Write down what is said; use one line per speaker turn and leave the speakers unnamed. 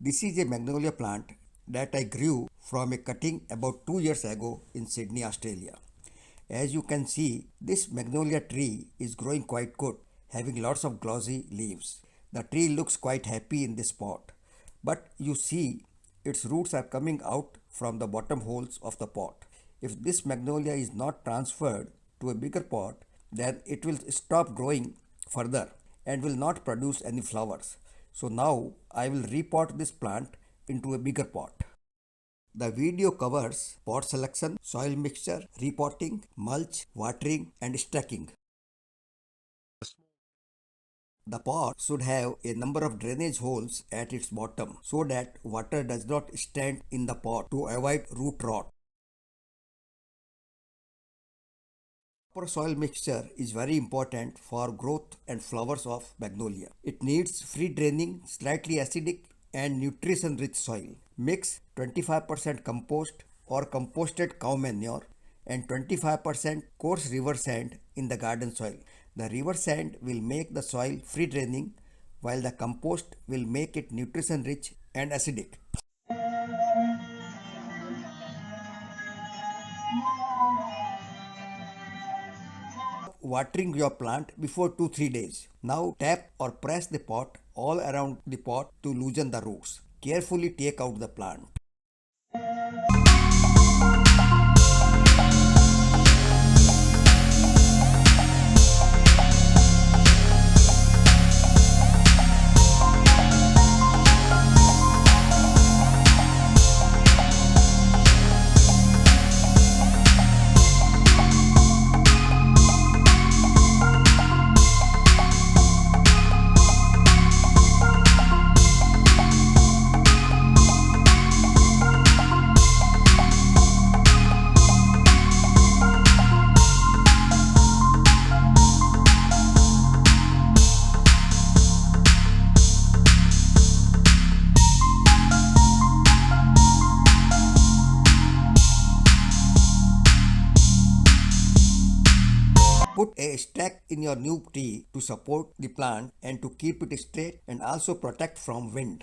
This is a magnolia plant that I grew from a cutting about 2 years ago in Sydney, Australia. As you can see, this magnolia tree is growing quite good, having lots of glossy leaves. The tree looks quite happy in this pot, but you see its roots are coming out from the bottom holes of the pot. If this magnolia is not transferred to a bigger pot, then it will stop growing further and will not produce any flowers. So now I will repot this plant into a bigger pot. The video covers pot selection, soil mixture, repotting, mulch, watering and stacking. The pot should have a number of drainage holes at its bottom so that water does not stand in the pot to avoid root rot. Proper soil mixture is very important for growth and flowers of magnolia. It needs free draining, slightly acidic and nutrition rich soil. Mix 25% compost or composted cow manure and 25% coarse river sand in the garden soil. The river sand will make the soil free draining while the compost will make it nutrition rich and acidic. Watering your plant before 2-3 days. Now tap or press the pot all around the pot to loosen the roots. Carefully take out the plant. Put a stack in your new tree to support the plant and to keep it straight and also protect from wind.